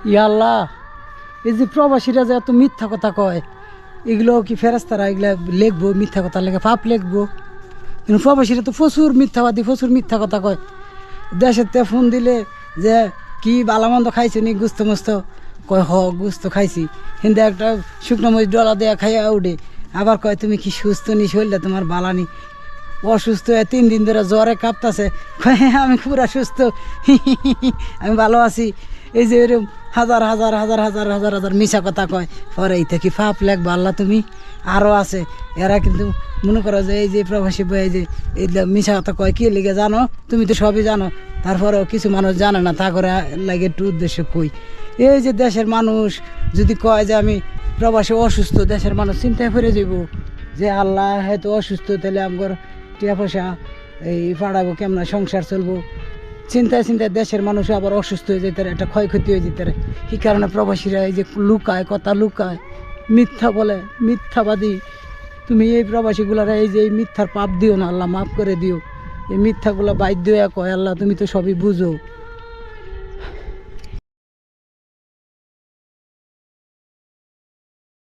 ইয়া আল্লাহ, এই যে প্রবাসীরা যে এত মিথ্যা কথা কয়, এগুলো কি ফেরেস্তারা এগুলা লিখবো? মিথ্যা কথা লেগে পাপ লিখবো? কিন্তু প্রবাসীরা তো প্রচুর মিথ্যাবাদী, প্রচুর মিথ্যা কথা কয়। দেশের তে ফোন দিলে যে কি বালামন্দ খাইছো নি, গুস্ত মুস্ত, কয় হ গুস্ত খাইছি, কিন্তু একটা শুকনো মরিচ ডলা দেয়া খাইয়া উঠে আবার কয় তুমি কি সুস্থ নি, শরীরটা তোমার বালানি, অসুস্থ হয়ে 3 দিন ধরে জ্বরে কাঁপতাছে, কয় আমি পুরা সুস্থ, আমি ভালো আছি। এই যে এরকম হাজার হাজার হাজার হাজার হাজার হাজার মিশা কথা কয়, পরে এই থেকে পাপ লেখবা আল্লাহ তুমি। আরও আছে এরা কিন্তু মনে করো যে এই যে প্রবাসী বই, এই যে এই মিশা কথা কয় কি লিগে জানো? তুমি তো সবই জানো, তারপরেও কিছু মানুষ জানে না, তা করে লাগে একটু উদ্দেশ্য কই। এই যে দেশের মানুষ যদি কয় যে আমি প্রবাসী অসুস্থ, দেশের মানুষ চিন্তায় পড়ে যাব যে আল্লাহ হয়তো অসুস্থ, তাহলে আমার টিয়া পয়সা এই পাড়াবো, কেমন সংসার চলবো। চিন্তায় চিন্তায় দেশের মানুষ আবার অসুস্থ হয়ে যেতে পারে, একটা ক্ষয়ক্ষতি হয়ে যেতে পারে। কী কারণে প্রবাসীরা এই যে লুকায়, কথা লুকায়, মিথ্যা বলে, মিথ্যাবাদী। তুমি এই প্রবাসীগুলার এই যে এই মিথ্যার পাপ দিও না, আল্লাহ মাফ করে দিও। এই মিথ্যাগুলো বাধ্য হয়ে কয় আল্লাহ তুমি তো সবই বুঝো।